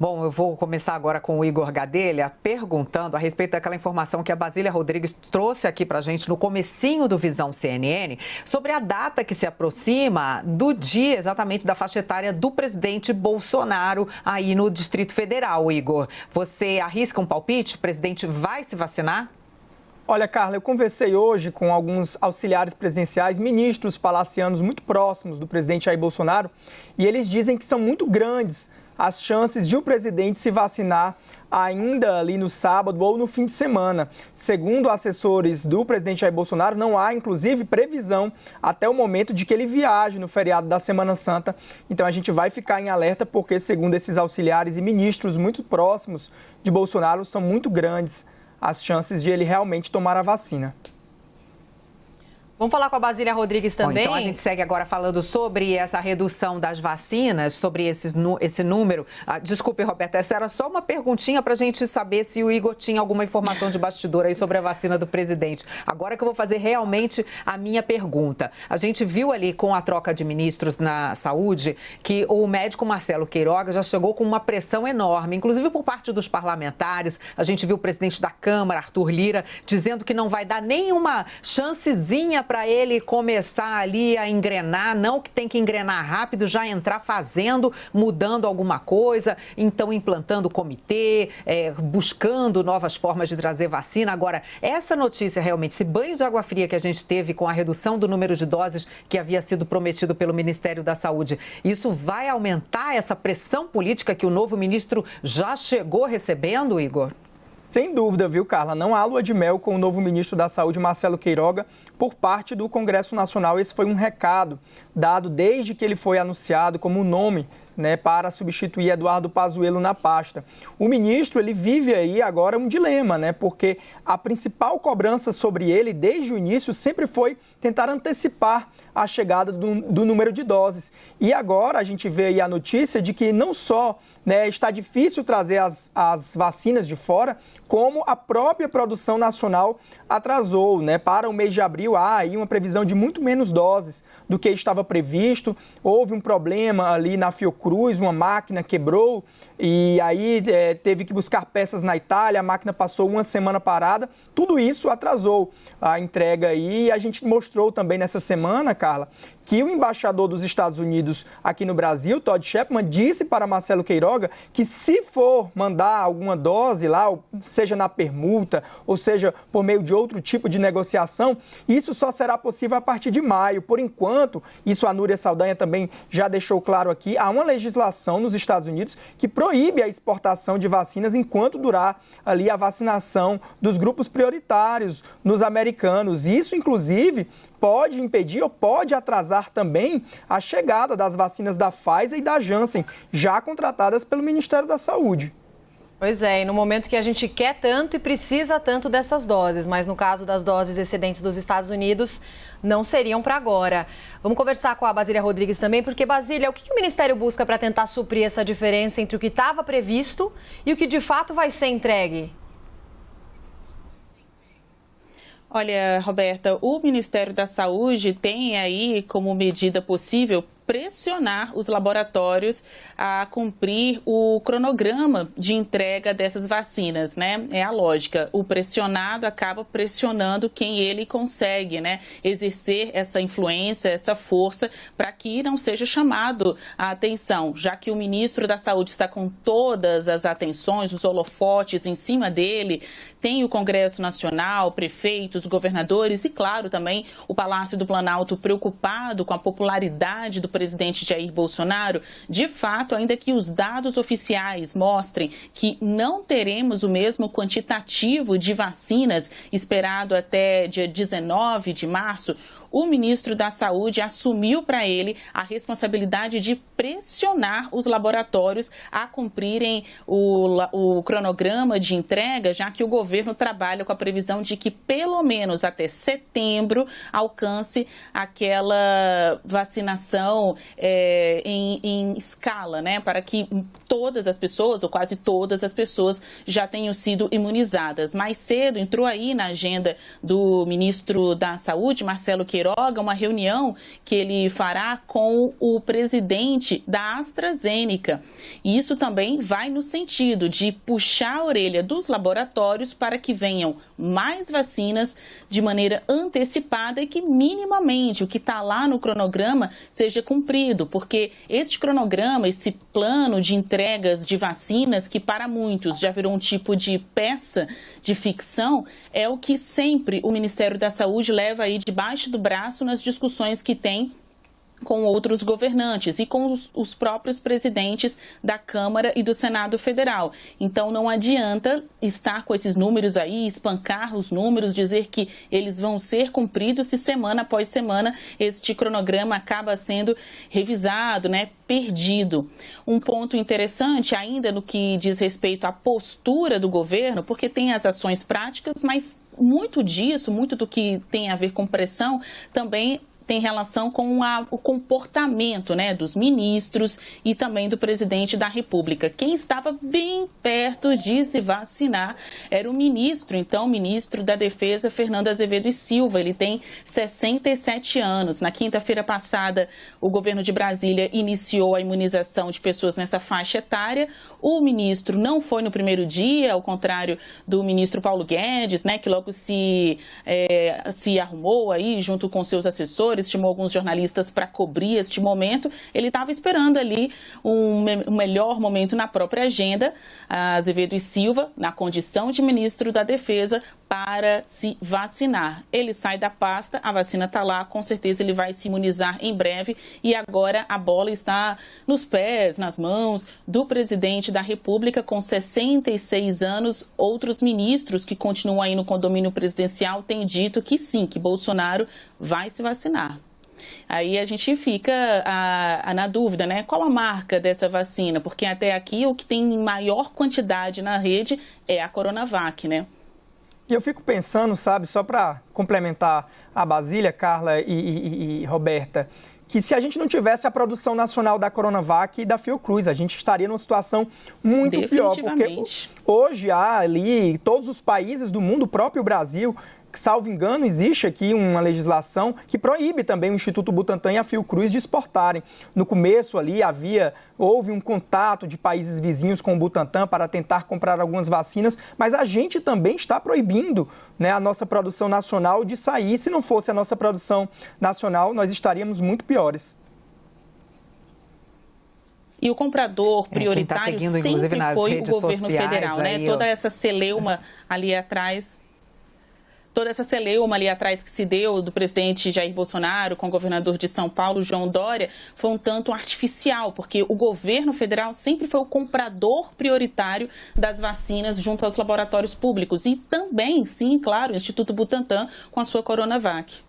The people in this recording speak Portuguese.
Bom, eu vou começar agora com o Igor Gadelha perguntando a respeito daquela informação que a Basília Rodrigues trouxe aqui para a gente no comecinho do Visão CNN sobre a data que se aproxima do dia exatamente da faixa etária do presidente Bolsonaro aí no Distrito Federal, Igor. Você arrisca um palpite? O presidente vai se vacinar? Olha, Carla, eu conversei hoje com alguns auxiliares presidenciais, ministros palacianos muito próximos do presidente Jair Bolsonaro, e eles dizem que são muito grandes as chances de o presidente se vacinar ainda ali no sábado ou no fim de semana. Segundo assessores do presidente Jair Bolsonaro, não há, inclusive, previsão até o momento de que ele viaje no feriado da Semana Santa. Então, a gente vai ficar em alerta porque, segundo esses auxiliares e ministros muito próximos de Bolsonaro, são muito grandes as chances de ele realmente tomar a vacina. Vamos falar com a Basília Rodrigues também? Bom, então a gente segue agora falando sobre essa redução das vacinas, sobre esse número. Desculpe, Roberta, essa era só uma perguntinha para a gente saber se o Igor tinha alguma informação de bastidor aí sobre a vacina do presidente. Agora que eu vou fazer realmente a minha pergunta. A gente viu ali com a troca de ministros na saúde que o médico Marcelo Queiroga já chegou com uma pressão enorme, inclusive por parte dos parlamentares. A gente viu o presidente da Câmara, Arthur Lira, dizendo que não vai dar nenhuma chancezinha para ele começar ali a engrenar, não que tem que engrenar rápido, já entrar fazendo, mudando alguma coisa, então implantando comitê, buscando novas formas de trazer vacina. Agora, essa notícia realmente, esse banho de água fria que a gente teve com a redução do número de doses que havia sido prometido pelo Ministério da Saúde, isso vai aumentar essa pressão política que o novo ministro já chegou recebendo, Igor? Sem dúvida, viu, Carla? Não há lua de mel com o novo ministro da Saúde, Marcelo Queiroga, por parte do Congresso Nacional. Esse foi um recado dado desde que ele foi anunciado como nome, para substituir Eduardo Pazuello na pasta. O ministro, ele vive aí agora um dilema, porque a principal cobrança sobre ele, desde o início, sempre foi tentar antecipar a chegada do número de doses. E agora a gente vê aí a notícia de que não só está difícil trazer as vacinas de fora, como a própria produção nacional atrasou. Para o mês de abril, há aí uma previsão de muito menos doses do que estava previsto. Houve um problema ali na Fiocruz, uma máquina quebrou e aí teve que buscar peças na Itália, a máquina passou uma semana parada. Tudo isso atrasou a entrega aí. E a gente mostrou também nessa semana, Carla, que o embaixador dos Estados Unidos aqui no Brasil, Todd Shepman, disse para Marcelo Queiroga que se for mandar alguma dose lá, seja na permuta, ou seja, por meio de outro tipo de negociação, isso só será possível a partir de maio. Por enquanto, isso a Núria Saldanha também já deixou claro aqui, há uma legislação nos Estados Unidos que proíbe a exportação de vacinas enquanto durar ali a vacinação dos grupos prioritários nos americanos. Isso, inclusive, pode impedir ou pode atrasar também a chegada das vacinas da Pfizer e da Janssen, já contratadas pelo Ministério da Saúde. Pois é, e no momento que a gente quer tanto e precisa tanto dessas doses, mas no caso das doses excedentes dos Estados Unidos, não seriam para agora. Vamos conversar com a Basília Rodrigues também, porque, Basília, o que o Ministério busca para tentar suprir essa diferença entre o que estava previsto e o que de fato vai ser entregue? Olha, Roberta, o Ministério da Saúde tem aí como medida possível pressionar os laboratórios a cumprir o cronograma de entrega dessas vacinas, É a lógica. O pressionado acaba pressionando quem ele consegue, exercer essa influência, essa força, para que não seja chamado a atenção, já que o ministro da Saúde está com todas as atenções, os holofotes em cima dele, tem o Congresso Nacional, prefeitos, governadores e, claro, também o Palácio do Planalto preocupado com a popularidade do presidente Jair Bolsonaro. De fato, ainda que os dados oficiais mostrem que não teremos o mesmo quantitativo de vacinas esperado até dia 19 de março, o ministro da Saúde assumiu para ele a responsabilidade de pressionar os laboratórios a cumprirem o cronograma de entrega, já que o governo trabalha com a previsão de que pelo menos até setembro alcance aquela vacinação em escala, para que todas as pessoas, ou quase todas as pessoas, já tenham sido imunizadas. Mais cedo entrou aí na agenda do ministro da Saúde, Marcelo Queiroga, Queiroga uma reunião que ele fará com o presidente da AstraZeneca. E isso também vai no sentido de puxar a orelha dos laboratórios para que venham mais vacinas de maneira antecipada e que minimamente o que está lá no cronograma seja cumprido, porque este cronograma, esse plano de entregas de vacinas, que para muitos já virou um tipo de peça de ficção, é o que sempre o Ministério da Saúde leva aí debaixo do braço nas discussões que tem com outros governantes e com os próprios presidentes da Câmara e do Senado Federal. Então, não adianta estar com esses números aí, espancar os números, dizer que eles vão ser cumpridos se semana após semana este cronograma acaba sendo revisado, perdido. Um ponto interessante ainda no que diz respeito à postura do governo, porque tem as ações práticas, mas muito do que tem a ver com pressão também tem relação com o comportamento dos ministros e também do presidente da República. Quem estava bem perto de se vacinar era o ministro da Defesa, Fernando Azevedo e Silva. Ele tem 67 anos. Na quinta-feira passada, o governo de Brasília iniciou a imunização de pessoas nessa faixa etária. O ministro não foi no primeiro dia, ao contrário do ministro Paulo Guedes, que logo se arrumou aí junto com seus assessores, chamou alguns jornalistas para cobrir este momento. Ele estava esperando ali um melhor momento na própria agenda, Azevedo e Silva, na condição de ministro da Defesa, para se vacinar. Ele sai da pasta, a vacina está lá, com certeza ele vai se imunizar em breve e agora a bola está nos pés, nas mãos do presidente da República, com 66 anos. Outros ministros que continuam aí no condomínio presidencial têm dito que sim, que Bolsonaro vai se vacinar. Aí a gente fica na dúvida, qual a marca dessa vacina? Porque até aqui o que tem maior quantidade na rede é a Coronavac, E eu fico pensando, só para complementar a Basília, Carla e Roberta, que se a gente não tivesse a produção nacional da Coronavac e da Fiocruz, a gente estaria numa situação muito pior, porque hoje há ali todos os países do mundo, o próprio Brasil, salvo engano, existe aqui uma legislação que proíbe também o Instituto Butantan e a Fiocruz de exportarem. No começo ali houve um contato de países vizinhos com o Butantan para tentar comprar algumas vacinas, mas a gente também está proibindo a nossa produção nacional de sair. Se não fosse a nossa produção nacional, nós estaríamos muito piores. E o comprador prioritário sempre foi o governo federal, Toda essa celeuma ali atrás... Toda essa celeuma ali atrás que se deu do presidente Jair Bolsonaro com o governador de São Paulo, João Dória, foi um tanto artificial, porque o governo federal sempre foi o comprador prioritário das vacinas junto aos laboratórios públicos. E também, sim, claro, o Instituto Butantan com a sua Coronavac.